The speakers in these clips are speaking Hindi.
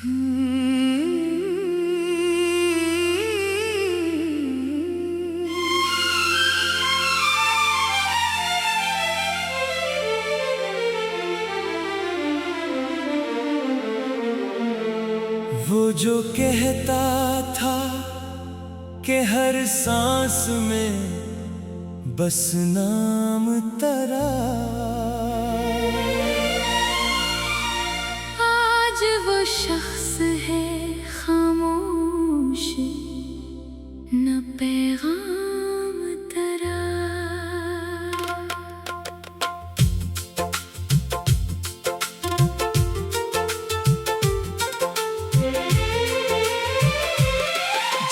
वो जो कहता था कि हर सांस में बस नाम तेरा, आज वो शख्स है खामोश, न पैगाम तेरा।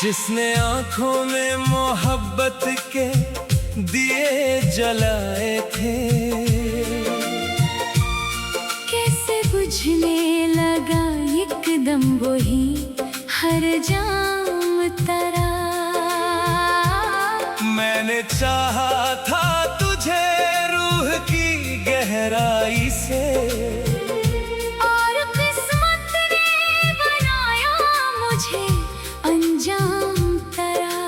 जिसने आंखों में मोहब्बत के दिए जलाए थे, कैसे बुझने लगा एकदम वही हर जाम तेरा। मैंने चाहा था तुझे रूह की गहराई से, और किस्मत ने बनाया मुझे अंजाम तेरा।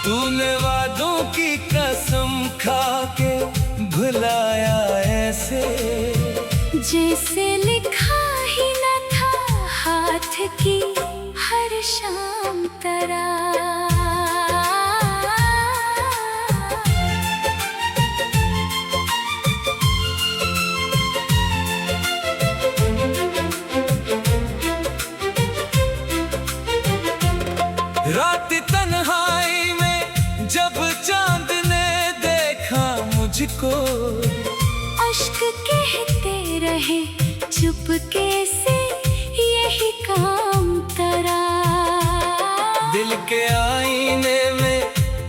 तूने वादों की कसम खा के भुलाया ऐसे, जैसे लिखा ही न था हाथ की हर शाम तेरा। रात तन्हाई में जब चांद ने देखा मुझको, अश्क कहते रहे चुपके से यही काम तेरा। दिल के आईने में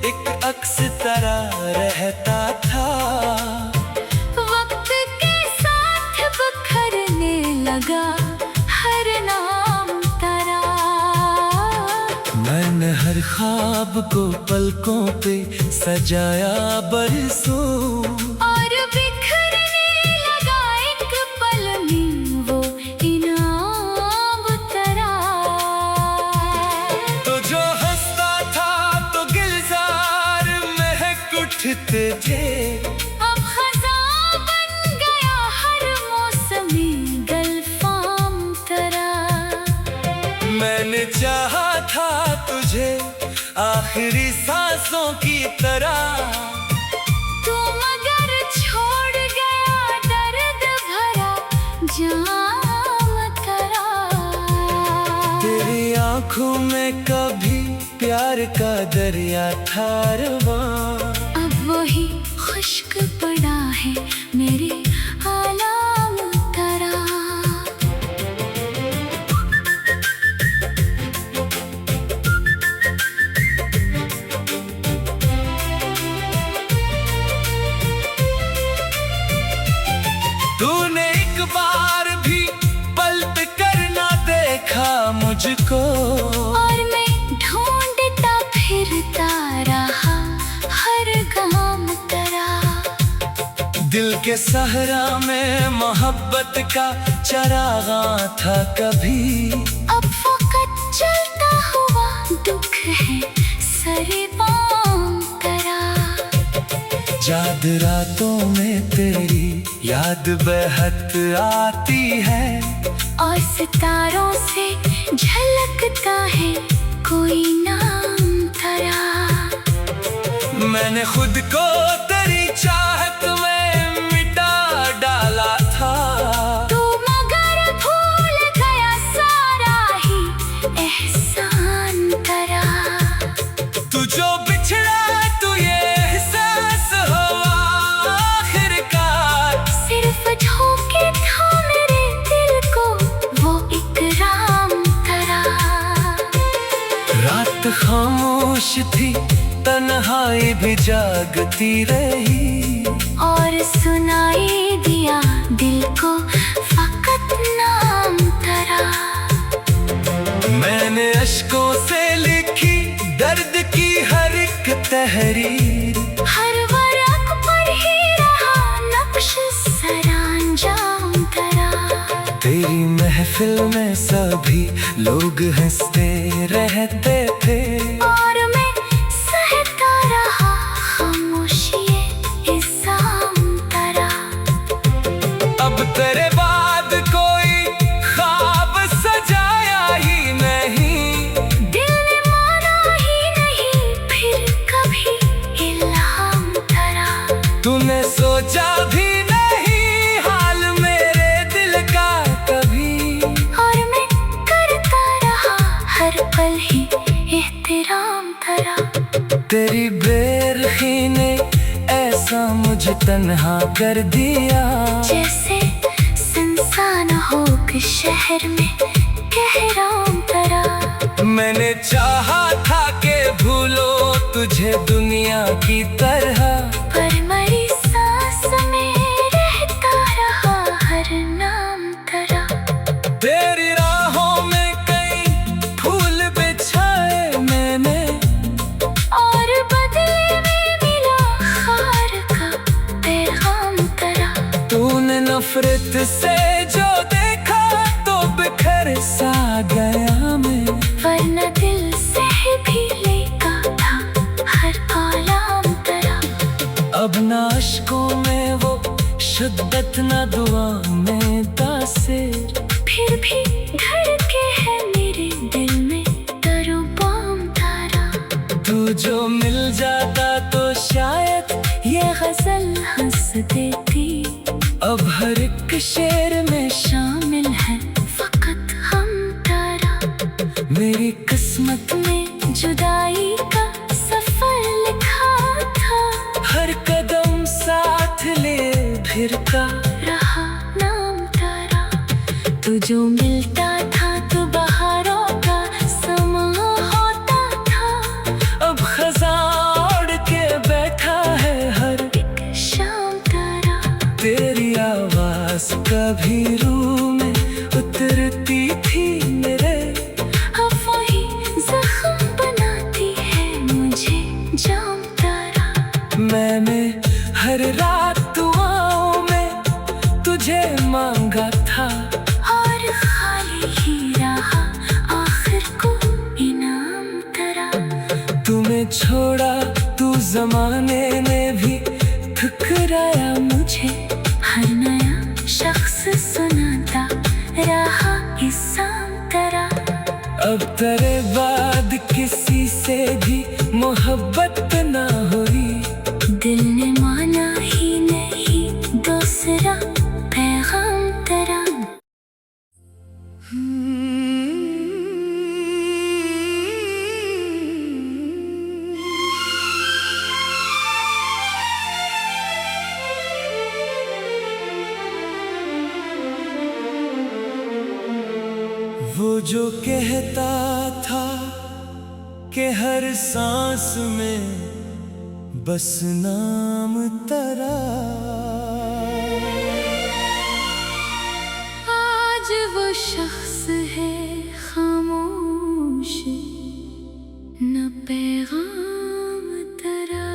एक अक्स तेरा रहता था, वक्त के साथ बिखरने लगा हर नाम तेरा। मैंने हर ख्वाब को पलकों पे सजाया बरसों, और बिखरने लगा एक पल में वो इनाम तेरा। तो जो हंसता था तो गिलजार महक उठते थे, अब खज़ां बन गया हर मौसमी गलफाम तेरा। मैंने चाहा था तुझे आखिरी सांसों की तरह, तू मगर छोड़ गया दर्द भरा जाम तेरा। तेरी आंखों में कभी प्यार का दरिया था रवां, अब वही खुश्क पड़ा है मेरे आलाम तेरा। तूने एक बार भी पलट कर ना देखा मुझको, और मैं ढूंढता फिरता रहा हर गाम तेरा। दिल के सहरा में मोहब्बत का चरागा था कभी, अब वक़्त चलता हुआ दुख है सरबाम तेरा। याद रातों में तेरी याद बेहद आती है, और सितारों से झलकता है कोई नाम तेरा। मैंने खुद को तेरी चाहत में मिटा डाला था, तू मगर भूल गया सारा ही एहसान तेरा। तू जो बिछड़ा तू ये एहसास हुआ आखिरकार, सिर्फ धोखे था मेरे दिल को वो इकराम तेरा। रात खामोश थी तन्हाई भी जागती रही, और सुनाई दिया दिल को फकत नाम तेरा। मैंने अश्कों से लिखी दर्द की हर एक तहरीर, हर वर्क पर ही रहा नक्श सरांजाम तेरा। तेरी महफिल में सभी लोग हंसते रहते थे, और मैं सहता रहा खामोशी इल्जाम तरह। अब तेरे बाद कोई ख्वाब सजाया ही नहीं, दिल ने माना ही नहीं फिर कभी इल्हाम तरह। तूने सोचा भी नहीं हाल मेरे दिल का कभी, और मैं करता रहा हर पल ही एहतराम तरह। तेरी बेरखी ने ऐसा मुझे तन्हा कर दिया, जैसे सुनसान हो के शहर में कहराम तरह। मैंने चाहा था कि भूलो तुझे दुनिया की तरह, पर मरी सांस में रहता रहा हर नाम तरह। तेरी राहों में कई फूल बिछाए मैंने, और बदले में मिला खार का पैगाम तरह। तूने नफरत से जो देखा तो बिखर सा गया मैं, वरना दिल से भी लेका था हर आलाम तरह। अब ना अश्कों में वो शिद्दत ना दुआ में तासीर, फिर भी धड़के है मेरे दिल में दरो बाम तारा। तू जो मिल जाता तो शायद ये गजल हंस देती, अब हर एक शेर में शामिल है फकत हम तारा। मेरी किस्मत में जुदाई का सफर लिखा था, हर कदम साथ ले फिर का रहा नाम तारा। तू जो मिलता था तो बहारों का समा होता था, अब खज़ां ओढ़ के बैठा है हर एक शाम तारा। तेरी आवाज कभी रूह में उतरती थी मेरे, अब वही जख्म बनाती है मुझे जाम तारा। मैंने हर रात दुआओं में तुझे मांगा था, और खाली ही रहा आखिर को इनाम तरह। तुम्हें छोड़ा तू जमाने ने भी ठुकराया मुझे, हर नया शख्स सुनाता रहा इसाम तरह। अब तेरे बाद किसी से भी मोहब्बत ना हुई, दिल ने माना ही नहीं दूसरा पैगाम तरह। वो जो कहता था कि हर सांस में बस नाम तेरा, आज वो शख्स है खामोश न पैगाम तरह।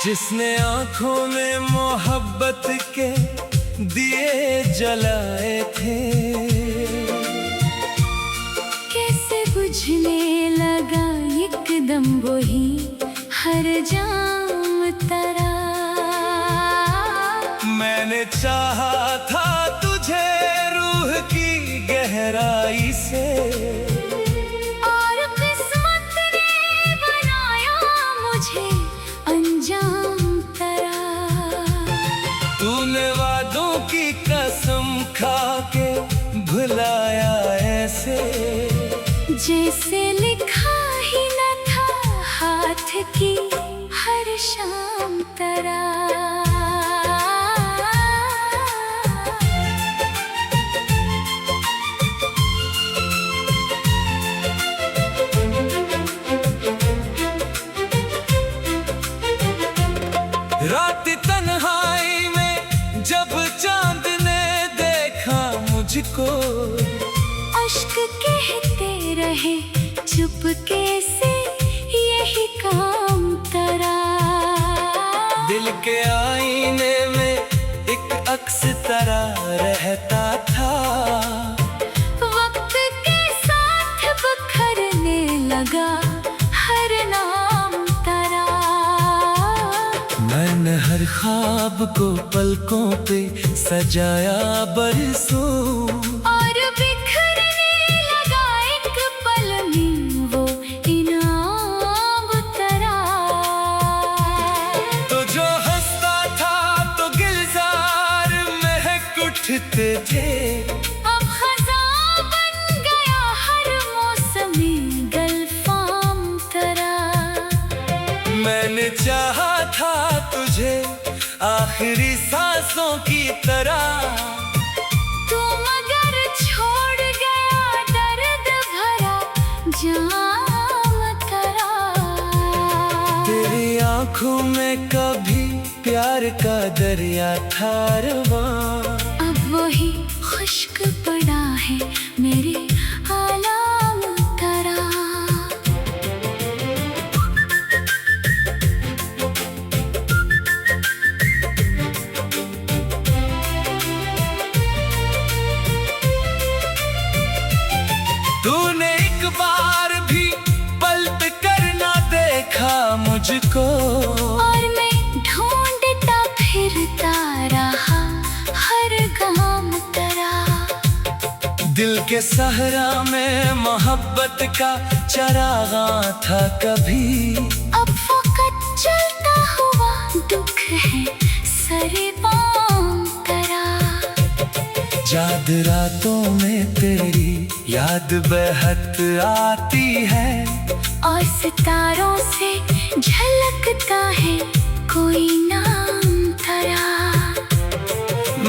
जिसने आंखों में मोहब्बत के दिए जलाए थे, कैसे बुझने लगा एकदम वही हर जाम तरह। मैंने चाहा था तुझे रूह की गहराई से, और किस्मत ने बनाया मुझे अंजाम तरह। तूने वादों की कसम खा के भुलाया ऐसे, जैसे लिखा ही न था हाथ की हर शाम तरह। रात तन्हाई में जब चांद ने देखा मुझको, अश्क कहते रहे चुप चुपके से यही काम करा। दिल के आईने में एक अक्स तरह रहता था, वक्त के साथ बिखरने लगा हर नाम तेरा। मैंने हर ख्वाब को पलकों पे सजाया बरसों, और बिखरने लगा एक पल में वो इनाम तेरा। तो जो हंसता था तो गिलजार महक उठते थे, अब खज़ां बन गया हर मौसमी गलफाम तेरा। मैंने चाहा था तुझे आखिरी सांसों की तरह, तू मगर छोड़ गया दर्द भरा जाम तेरा। तेरी आंखों में कभी प्यार का दरिया था रवां, अब वही खुश्क पड़ा है मेरे आलाम तेरा। तूने एक बार भी पलट कर ना देखा मुझको, और मैं ढूंढता फिरता रहा हर गाम तेरा। दिल के सहरा में मोहब्बत का चरागा था कभी, अब वक्त चलता हुआ दुख है सरे पाम तेरा। याद रातों में तेरी याद बहत आती है, और सितारों से झलकता है कोई नाम तेरा।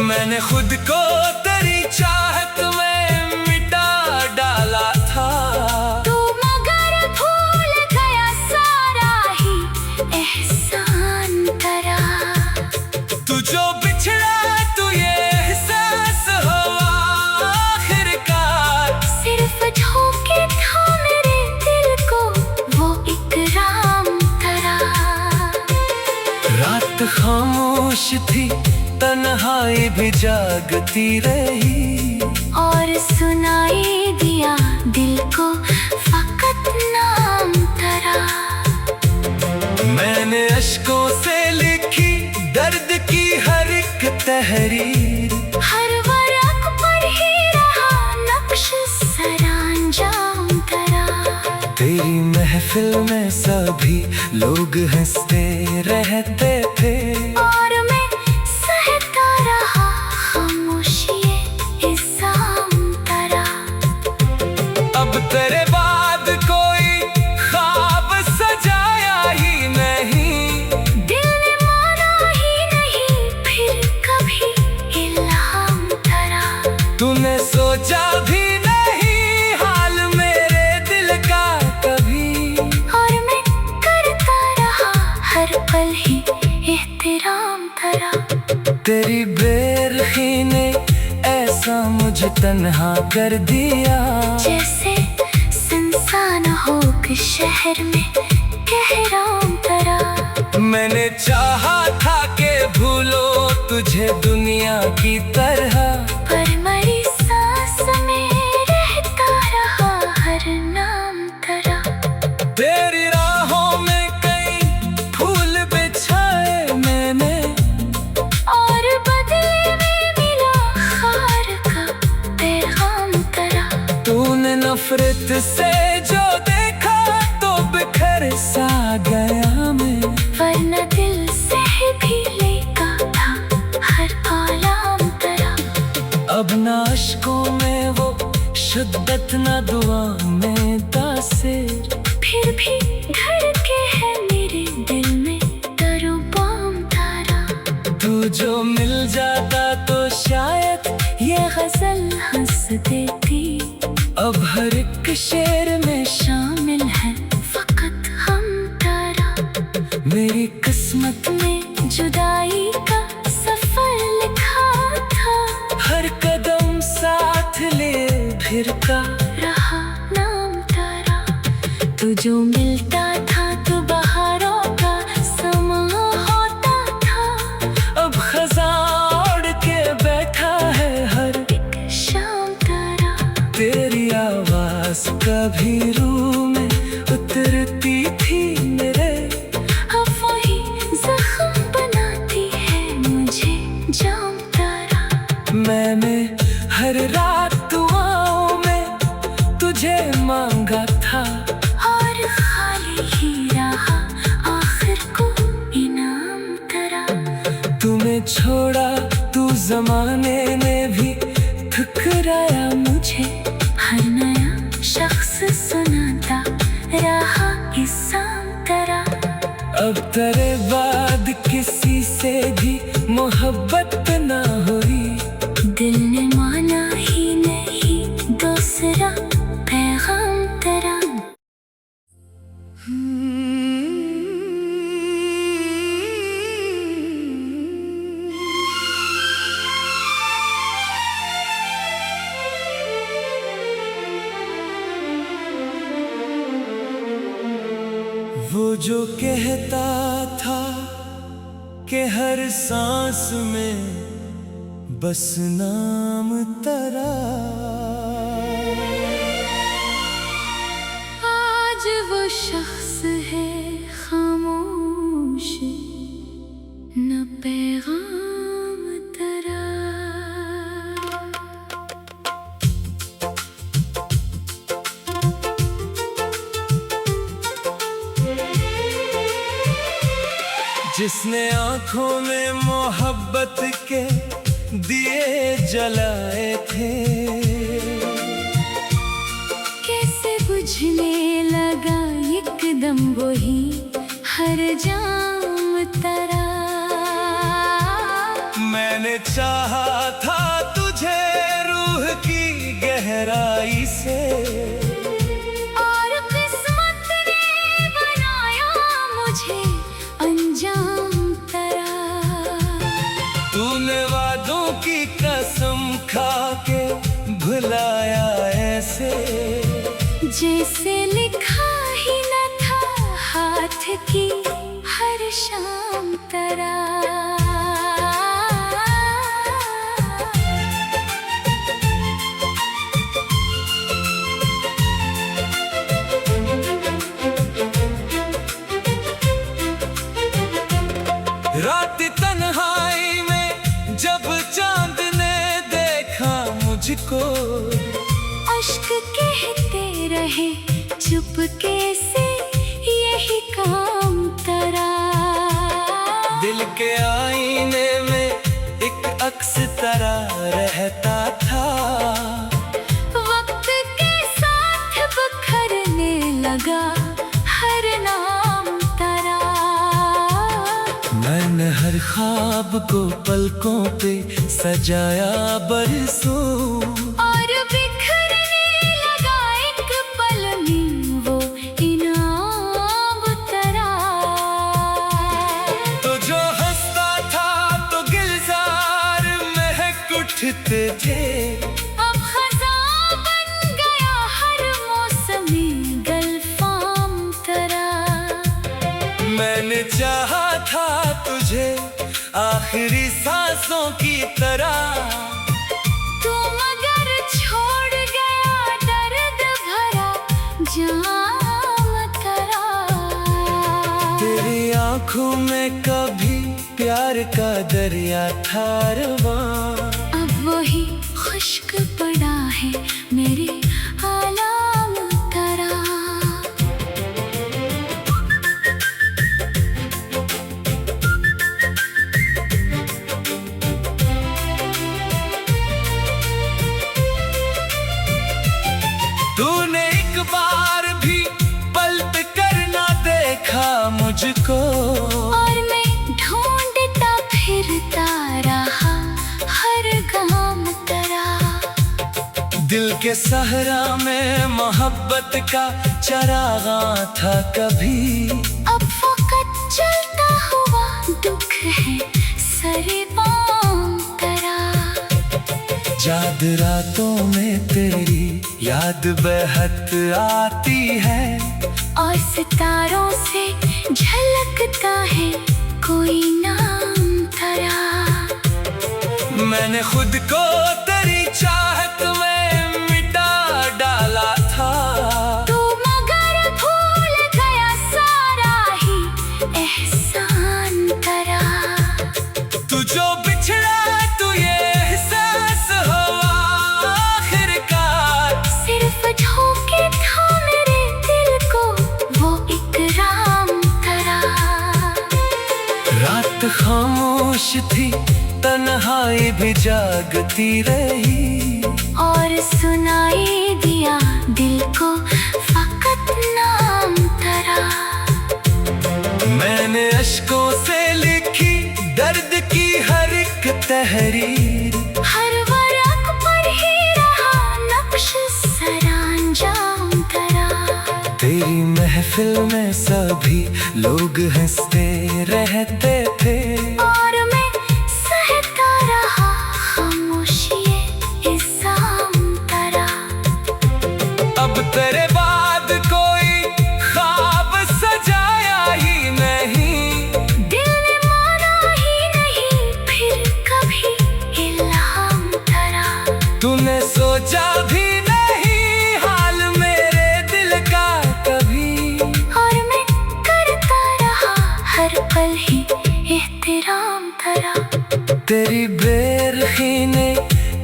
मैंने खुद को तेरी चाहत में मिटा डाला था, तू मगर भूल गया सारा ही एहसान तेरा। तू जो बिछड़ा तू ये एहसास हुआ आखिरकार, सिर्फ झोंके था मेरे दिल को वो इकराम तेरा। रात खामोश थी तन्हाई भी जागती रही, और सुनाई दिया दिल को फकत नाम तेरा। मैंने अश्कों से लिखी दर्द की हर एक तहरीर, हर वर्क पर ही रहा नक्श सरांजाम तेरा। तेरी महफिल में सभी लोग हंसते रहते थे, और मैं सहता रहा खामोशिए इल्ज़ाम तेरा। अब तेरे बाद कोई ख्वाब सजाया ही नहीं, दिल ने माना ही नहीं फिर कभी इल्हाम तेरा। तूने सोचा भी नहीं हाल मेरे दिल का कभी, और मैं करता रहा हर पल ही एहतराम तेरा। तेरी बेरखी ने ऐसा मुझे तन्हा कर दिया, जैसे सुनसान हो के शहर में कहराम तेरा। मैंने चाहा था कि भूलो तुझे दुनिया की तरह, पर मरी सांस में रहता रहा हर नाम तेरा। तेरी राहों में कई फूल बिछाए मैंने, और बदले में मिला खार का पैगाम तेरा। तूने नफरत से जो देखा तो बिखर सा गया मैं, वरना दिल से भी लेका था हर आलाम तेरा। अब ना अश्कों में वो शिद्दत ना दुआ में तासीर, फिर भी धड़के है मेरे दिल में दरो बाम तारा। तू जो मिल जाता तो शायद ये गजल हंस देती, अब हर एक शेर में शामिल है फकत हम तारा। मेरी किस्मत में जुदाई का सफर लिखा था, हर कदम साथ ले फिर का रहा नाम तारा। जो मिलता था तो बहारों का समा होता था। अब खज़ां ओढ़ के बैठा है हर एक शाम तारा, तेरी आवाज़ कभी रूह में उतरती थी मेरे। अब वही जख्म बनाती है मुझे जाम तारा। मैंने हर रात दुआओं में तुझे मांगा था, और खाली ही रहा आखिर को इनाम तेरा। तुम्हें छोड़ा तू ज़माने ने भी ठुकराया मुझे। हर नया शख्स सुनाता रहा किस्सा तेरा। अब तेरे बाद किसी से भी मोहब्बत ना हुई। दिल ने माना ही नहीं दूसरा पैगाम तेरा। वो जो कहता था कि हर सांस में बस नाम तेरा, आज वो शख्स है खामोश, न पैगाम तेरा। जिसने आँखों में मोहब्बत के दिए जलाए थे, कैसे बुझने लगा एकदम वही हर जाम तेरा। मैंने चाहा था तुझे रूह की गहराई से, और किस्मत ने बनाया मुझे अंजाम तेरा। तूने वादों की कसम खा के भुलाया ऐसे, जैसे लिखा ही न था हाथ की हर शाम तेरा। रात तन्हाई में जब चांद ने देखा मुझको, अश्क कहते रहे चुपके से यही काम तेरा। दिल के आईने में एक अक्स तेरा रहता था। वक्त के साथ बिखरने लगा हर नाम तेरा। मैंने हर ख्वाब को पलकों पे सजाया बरसों, और बिखरने लगा एक पल में वो इनाम तेरा। तो जो हंसता था तो गिलजार महक उठते थे, अब खज़ां बन गया हर मौसमी गलफाम तेरा। मैंने चाहा था तुझे आखिरी सांसों की तरह, तू मगर छोड़ गया दर्द भरा जाम तेरा। तेरी आंखों में कभी प्यार का दरिया था रवां, अब वही खुश्क पड़ा है मेरे आलाम तेरा। तूने एक बार भी पलट कर ना देखा मुझको, और मैं ढूंढता फिरता रहा हर गाम तेरा। दिल के सहरा में मोहब्बत का चरागा था कभी, अब वक्त चलता हुआ दुख है सरे पाम तेरा। याद रातों में तेरी याद बहत आती है, और सितारों से झलकता है कोई नाम तेरा। मैंने खुद को तेरी चाहत में मिटा डाला था, तू मगर भूल गया सारा ही एहसान तेरा। तू जो बिछड़ा तू ये एहसास हुआ आखिरकार, सिर्फ झोंके था मेरे दिल को वो इकराम तेरा। रात खामोश थी, तन्हाई भी जागती रही, और सुनाई दिया दिल को फकत नाम तेरा। मैंने अश्कों से लिखी दर्द की हर एक तहरीर, हर वरक पर ही रहा नक्श सरांजाम तेरा। तेरी महफिल में सभी लोग हंसते रहते थे, और मैं सहता रहा खामोशी इल्जाम तेरा। अब तेरे बाद कोई ख्वाब सजाया ही नहीं, दिल ने माना ही नहीं फिर कभी इल्हाम तेरा। तूने सोचा भी नहीं हाल मेरे दिल का कभी, और मैं करता रहा हर पल ही एहतराम तेरा। तेरी बेरखी ने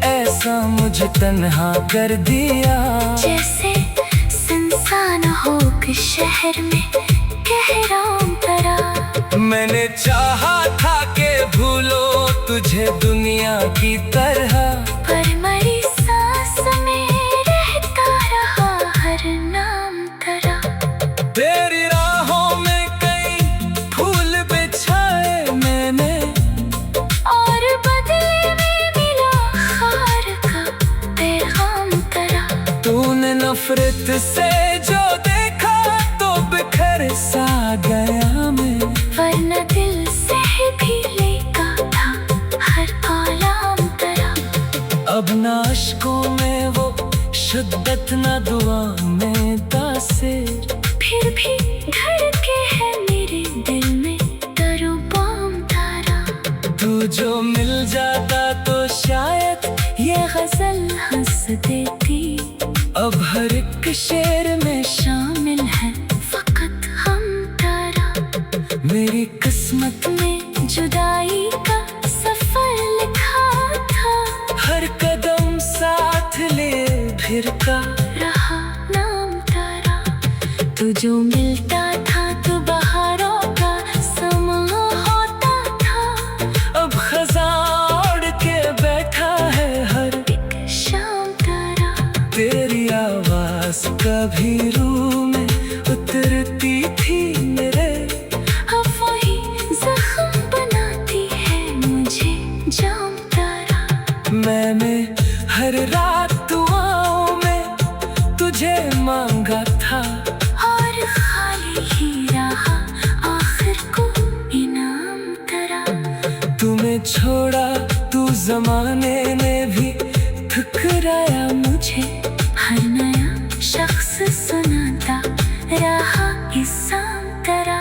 ऐसा मुझे तन्हा कर दिया, जैसे सुनसान हो के शहर में कहराम तेरा। मैंने चाहा था कि भूलो तुझे दुनिया की तरह, पर मरी सांस में रहता रहा हर नाम तेरा। तेरी राहों में कई फूल बिछाए मैंने, और बदले में मिला खार का पैगाम तेरा। तूने नफरत से जो देखा तो बिखर सा गया मैं, वरना दिल से भी लेका था हर आलाम तेरा। अब ना अश्कों में वो शिद्दत ना दुआ में तासीर, फिर भी धड़के है मेरे दिल में दरुबाम तारा। तू जो मिल जाता तो शायद ये गजल हंस देती, अब हर एक शेर में शामिल है फकत हम तारा। मेरी किस्मत में जुदाई का सफर लिखा था, हर कदम साथ ले फिर का रहा नाम तारा। तू जो मिलता था तो बहारों का समा होता था, अब खज़ां ओढ़ के बैठा है हर एक शाम तारा। तेरी आवाज कभी रूह में उतरती थी मेरे, अब वही जख्म बनाती है मुझे जाम तारा। मैंने हर रात दुआओं में तुझे मांगा था, और खाली ही रहा आखिर को इनाम तेरा। तुम्हें छोड़ा तू जमाने ने भी ठुकराया मुझे, हर नया शख्स सुनाता रहा इल्जाम तेरा।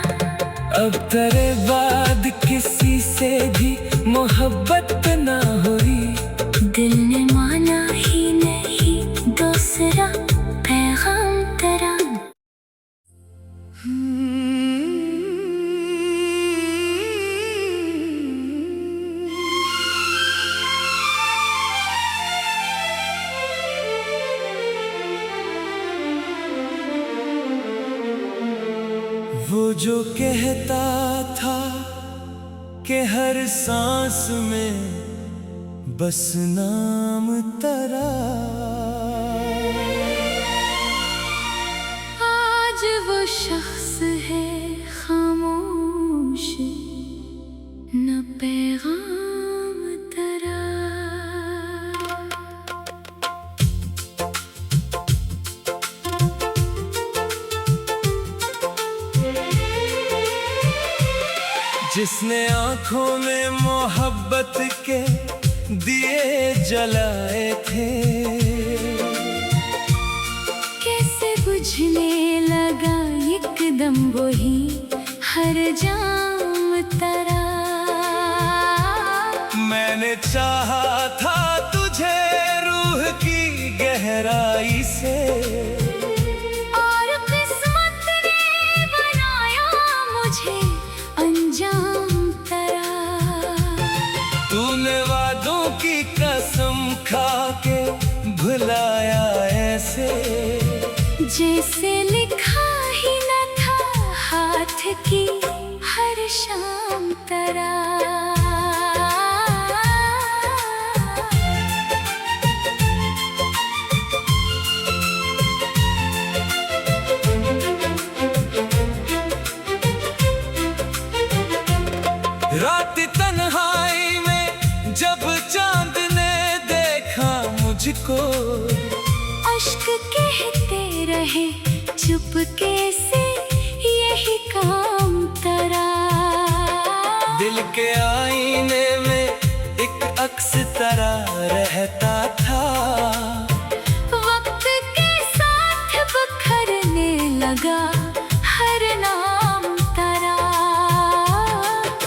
अब तेरे बाद किसी से भी मोहब्बत ना हुई, दिल ने माना ही नहीं दूसरा पैगाम तेरा। वो जो कहता था कि हर सांस में बस नाम तेरा, आज वो शख्स है खामोश न पैगाम तेरा। जिसने आंखों में मोहब्बत के दिए जलाए थे, कैसे बुझने लगा ये दम वही हर जाम तरा। मैंने चाहा था तुझे रूह की गहराई से, और किस्मत ने बनाया मुझे अंजाम तरा। तूने वादों की कसम खा के भुलाया ऐसे, जैसे लिखा ही न था हाथ की हर शाम तरा। रात तन्हाई में जब चांद ने देखा मुझको, अश्क कहते रहे चुपके से यही काम तरा। दिल के आईने में एक अक्स तरह रहता था, वक्त के साथ बिखरने लगा हर नाम तरा।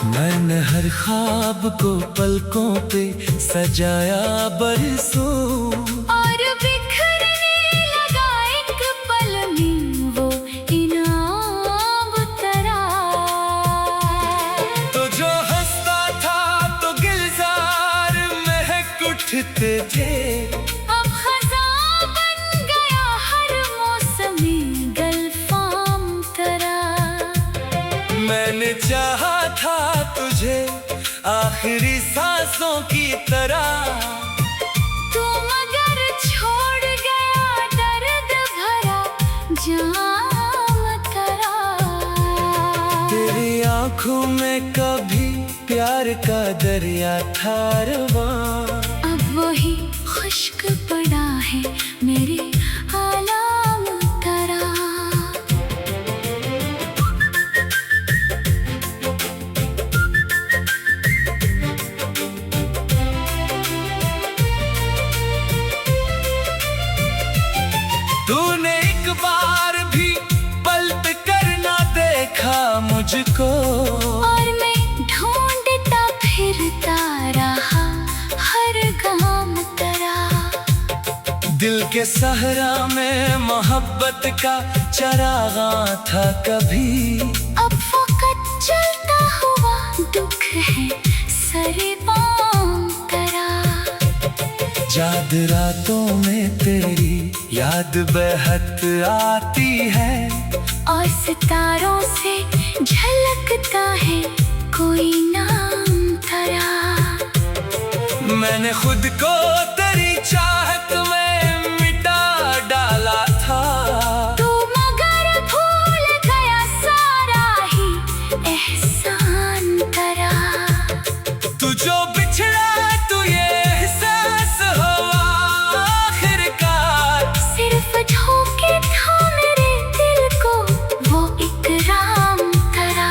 मैंने हर ख्वाब को पलकों पे सजाया बरसों, और बिखरने लगा एक पल में वो इनाम तरा। तो जो हंसता था तो गुलजार महक उठते थे, अब खज़ां बन गया हर मौसमी गलफाम तरा। मैंने चाहा था तुझे आखिरी सांसों की तरह, तू मगर छोड़ गया दर्द भरा जाम तरा। तेरी आंखों में कभी प्यार का दरिया था रवां, अब वही खुश्क पड़ा है मेरे आलाम तरा। तूने एक बार भी पलट कर ना देखा मुझको, और मैं ढूंढता फिरता रहा हर गाम तरा। दिल के सहरा में मोहब्बत का चरागा था कभी, अब वक़्त चलता हुआ दुख है सरे पाम तरा। याद रातों में तेरी याद बेहद आती है, और सितारों से झलकता है कोई नाम तरा। मैंने खुद को तेरी चाहत में मिटा डाला था, तू मगर भूल गया सारा ही एहसान तरा। तू जो बिछड़ा तू ये एहसास हुआ आखिरकार, सिर्फ धोखे था मेरे दिल को वो इकराम तरा।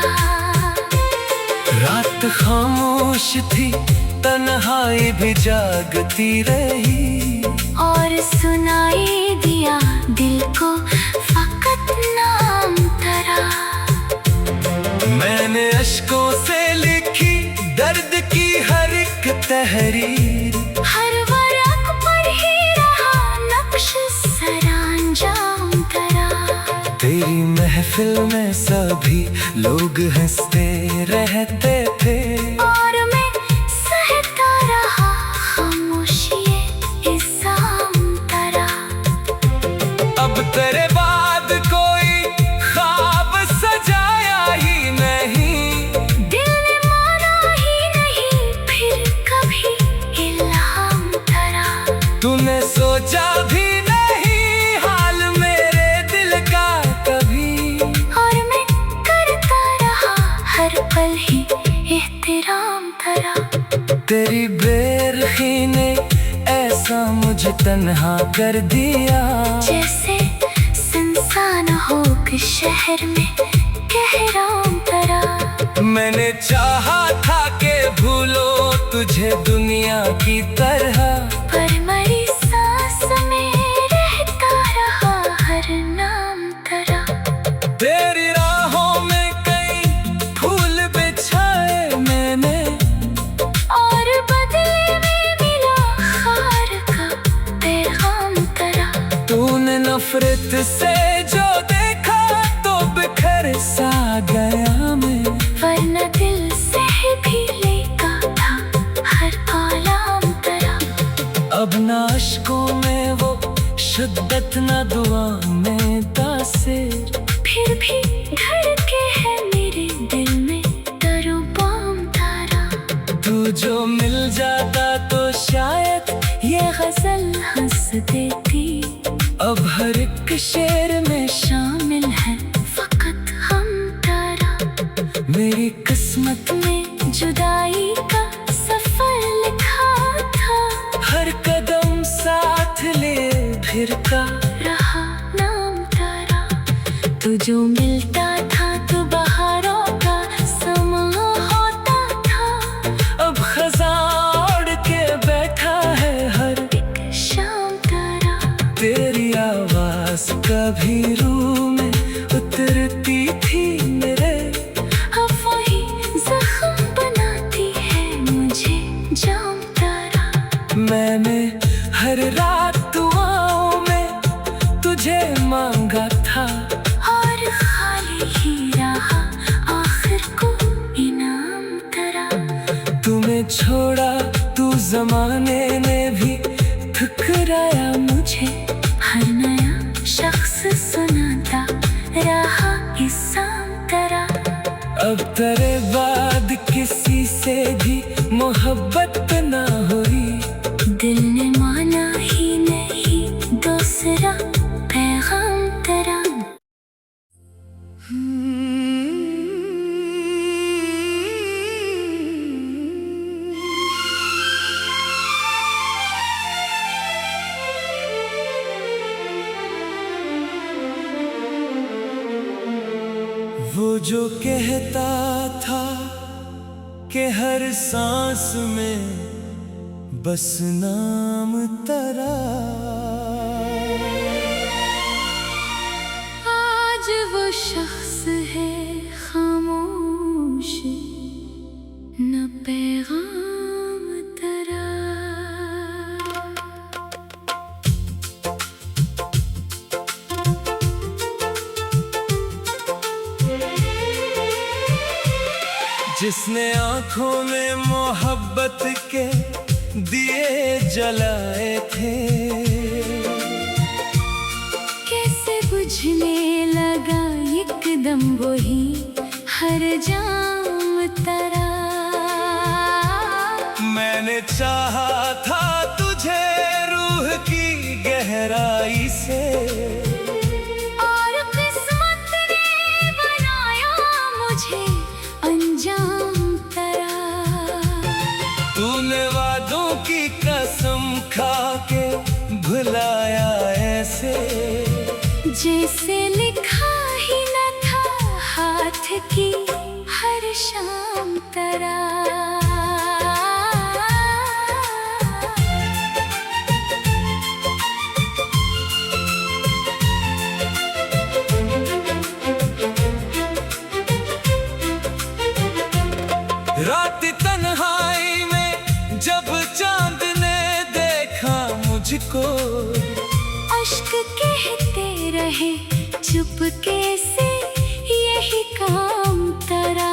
रात खामोश थी तन्हाई भी जागती रही, और सुनाई दिया दिल को फकत नाम तरा। मैंने अश्कों से लिखी दर्द की हर एक तहरीर, हर वरक पर ही रहा नक्श सरांजाम तरा। तेरी महफिल में सभी लोग हंसते रहते थे, और मैं सहता रहा खामोशी इल्ज़ाम तरा। अब तेरे बाद कोई ख्वाब सजाया ही नहीं, दिल ने माना ही नहीं फिर कभी इल्हाम तरा। तूने सोचा भी नहीं हाल मेरे दिल का कभी, और मैं करता रहा हर पल ही एहतराम तरा। तेरी बेरखी ने ऐसा मुझे तन्हा कर दिया, जैसे सुनसान हो के शहर में कहराम तरा। मैंने चाहा था कि भूलो तुझे दुनिया की तरह, पर मरी सांस में रहता रहा हर नाम तरा। तेरी राह शेर में शामिल है फकत हम तारा। मेरी किस्मत में जुदाई का सफर लिखा था, हर कदम साथ ले फिर का रहा नाम तारा। तू जो मिलता था तो बहारों का समा होता था, अब खज़ां उड़ के बैठा है हर एक शाम तारा। तेरी आवाज कभी रूह में उतरती थी मेरे, अब वही जख्म बनाती है मुझे जाम तारा। मैंने हर रात दुआओं में तुझे मांगा था, और खाली ही रहा आखिर को इनाम तारा। तुम्हें छोड़ा तू जमाने ने भी ठुकराया मुझे, हर नया शख्स सुनाता रहा इसाम तारा। अब तेरे बाद किसी से भी मोहब्बत ना हुई, दिल ने माना ही नहीं दूसरा पैगाम तारा। वो जो कहता था कि हर सांस में बस नाम तेरा, आज वो शख्स है खामोश, न पैगाम तारा। जिसने आंखों में मोहब्बत के दिए जलाए थे, कैसे बुझने लगा एकदम वही हर जाम तारा। मैंने चाहा था तुझे रूह की गहराई से, और किस्मत ने बनाया मुझे अंजाम तारा। तूने वादों की कसम खा के भुलाया ऐसे, जैसे लिखा ही न था हाथ की हर शाम तारा। रात तन्हाई में जब चांद ने देखा मुझको, अश्क कहते रहे चुपके से यही काम तारा।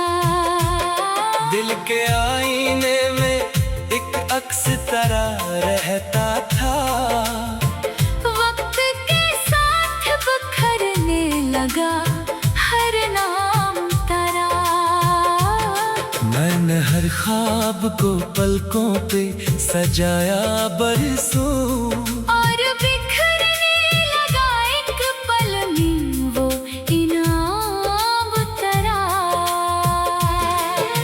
दिल के आईने में एक अक्स तरह रहता था, वक्त के साथ बिखरने लगा हर नाम तारा। मैंने हर ख्वाब को पलकों पे सजाया बरसों, और बिखरने लगा एक पल में वो इनाम तारा।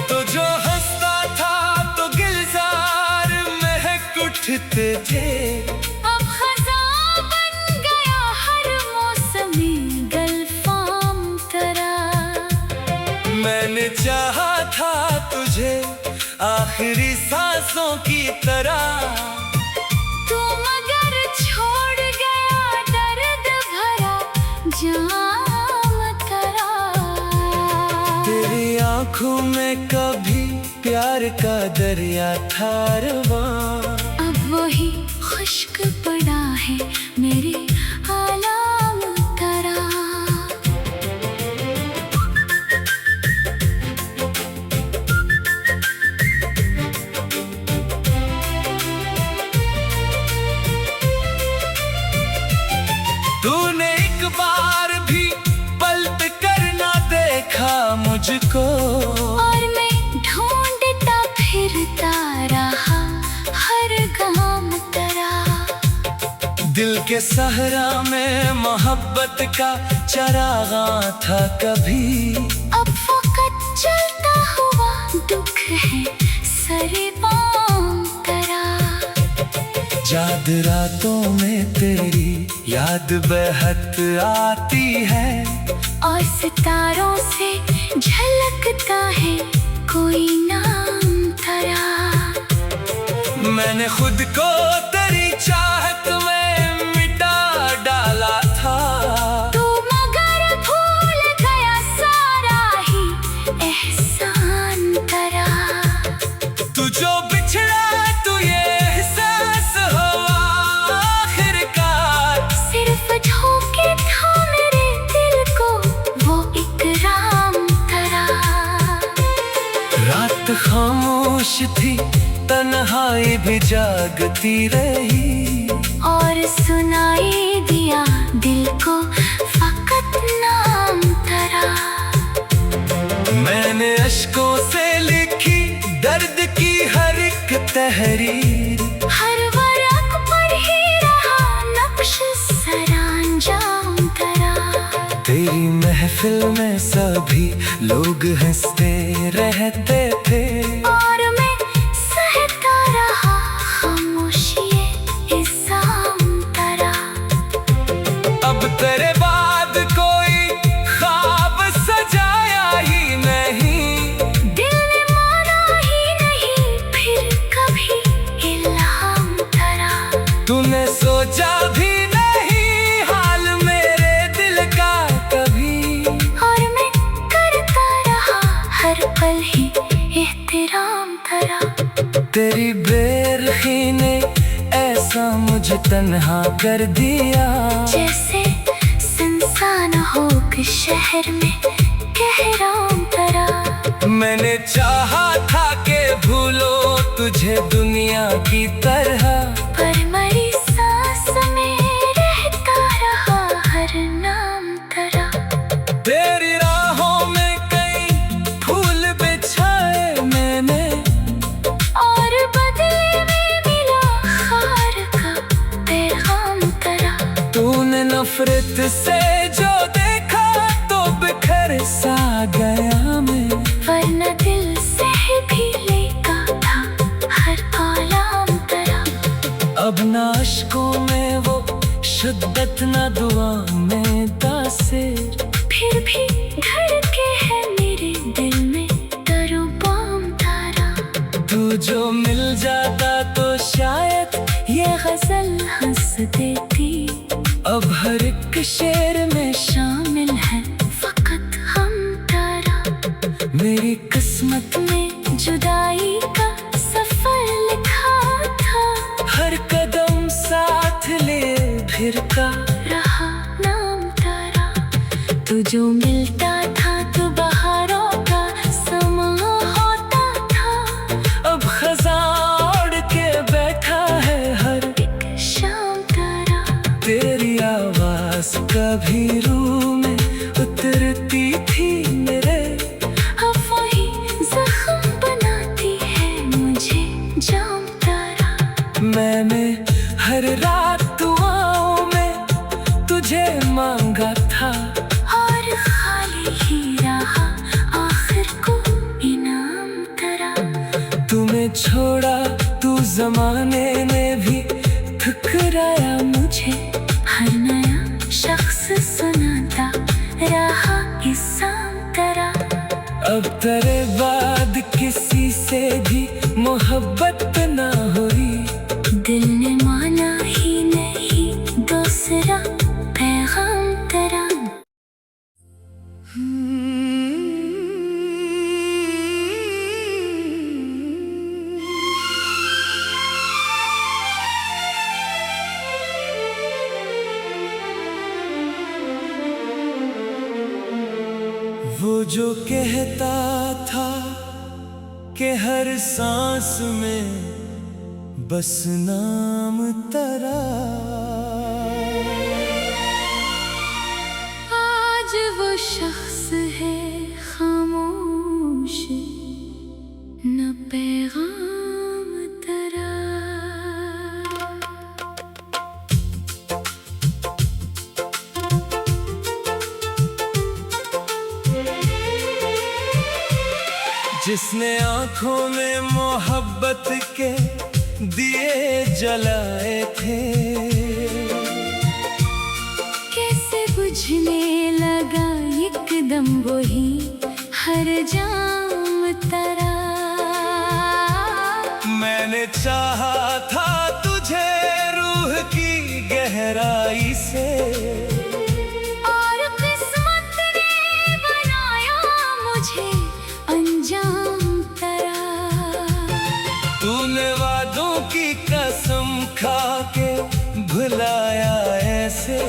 तो जो हंसता था तो गिलजार महक उठते थे, अब खज़ां बन गया हर मौसमी गल्फाम तारा। मैंने चाहा था तुझे आखिरी सांसों की तरह, तू मगर छोड़ गया दर्द भरा जाम तारा। तेरी आंखों में कभी प्यार का दरिया था रवां, अब वही खुश्क पड़ा है मेरे आलाम तारा। तूने एक बार भी पलट कर ना देखा मुझको, और मैं ढूंढता फिरता रहा हर गाम तारा। दिल के सहरा में मोहब्बत का चरागा था कभी। अब वक्त चलता हुआ दुख है सरे पांव करा। याद रातों में तेरी याद बेहद आती है, और सितारों से झलकता है कोई नाम तेरा। मैंने खुद को तेरी चाहत में मिटा डाला था, तू मगर भूल गया सारा ही एहसान तेरा। तू जो बिछड़ा तू ये एहसास हुआ आखिरकार। सिर्फ धोखे था मेरे दिल को वो इकराम तेरा। रात खामोश थी, तन्हाई भी जागती रही, और सुनाई दिया दिल को फकत नाम तेरा। मैंने अश्कों से लिखी दर्द की हर एक तहरीर, हर वर्क पर ही रहा नक्श सरांजाम तेरा। तेरी महफिल में सभी लोग हंसते रहते थे, और मैं सहता रहा खामोशिए इल्जाम तेरा। अब तेरे बाद कोई ख्वाब सजाया ही नहीं, दिल ने माना ही नहीं फिर कभी इल्हाम तेरा। तूने सोचा भी नहीं हाल मेरे दिल का कभी, और मैं करता रहा हर पल ही एहतराम तेरा। तेरी बेरखी ने ऐसा मुझे तन्हा कर दिया, जैसे सुनसान हो के शहर में कहराम तेरा। मैंने चाहा था कि भूलो तुझे दुनिया की तरह, पर मरी सांस में रहता रहा हर नाम तेरा। तेरी राहों में कई फूल बिछाए मैंने, और बदले में मिला खार का पैगाम तेरा। तूने नफरत से जो देखा तो बिखर सा गया मैं, वरना दिल से भी लेका था हर आलाम तेरा। अब ना अश्कों में वो शिद्दत ना दुआ में तासीर, फिर भी धड़के है मेरे दिल में दरो बाम तारा। तू जो मिल जाता तो शायद ये गजल हंस देती, अब हर एक शेर में शामिल है फकत हम तारा। मेरी किस्मत में जुदाई का सफर लिखा था, हर कदम साथ ले फिर का रहा नाम तारा। तू जो मिलता था तो बहारों का समा होता था, अब खज़ां ओढ़ के बैठा है हर एक शाम तारा। तेरी आवाज कभी रूह में उतरती थी मेरे, अब वही जख्म बनाती है मुझे जाम तारा। मैंने हर रात दुआओं में तुझे मांगा था, और खाली ही रहा आखिर को इनाम तेरा। तुम्हें छोड़ा तू जमाने में भी ठुकराया मुझे, हर नया शख्स सुनाता रहा इल्जाम तेरा। अब तेरे बाद किसी से भी मोहब्बत ना हुई, दिल ने माना ही नहीं दूसरा पैगाम तेरा। वो जो कहता था कि हर सांस में बस नाम तेरा, आज वो शख्स है खामोश न पैगाम तेरा। जिसने आंखों में मोहब्बत के दिए जलाए थे, कैसे बुझने लगा एकदम वही हर जाम तरा। मैंने चाहा था तुझे रूह की गहराई से, और किस्मत ने बनाया मुझे अंजाम तरा। तूने वादों की कसम खा के भुलाया ऐसे,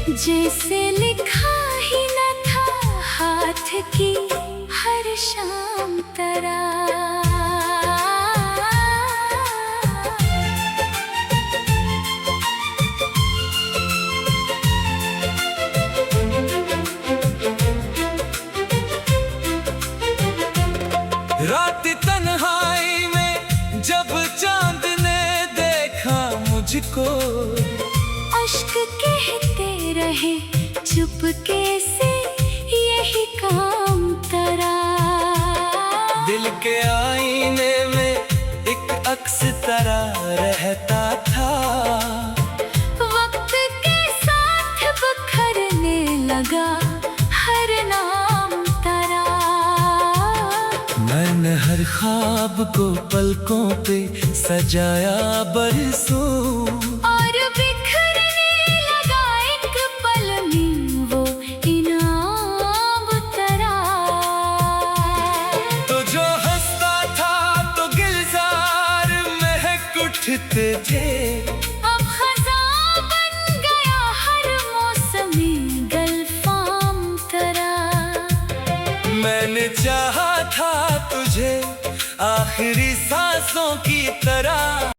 जैसे लिखा ही न था हाथ की हर शाम तरा। रात तन्हाई में जब चांद ने देखा मुझको, अश्क कहते रहे चुपके से यही काम तरा। दिल के आईने में एक अक्स तरह रहता था, वक्त के साथ बिखरने लगा हर नाम तरा। मैंने हर ख्वाब को पलकों पे सजाया बरसों, और बिखरने लगा एक पल में वो इनाम तरा। तो जो हंसता था तो गिलजार महक उठते थे, अब खज़ां बन गया हर मौसमी गलफाम तरा। मैंने चाहा था तुझे आखिरी सांसों की तरह,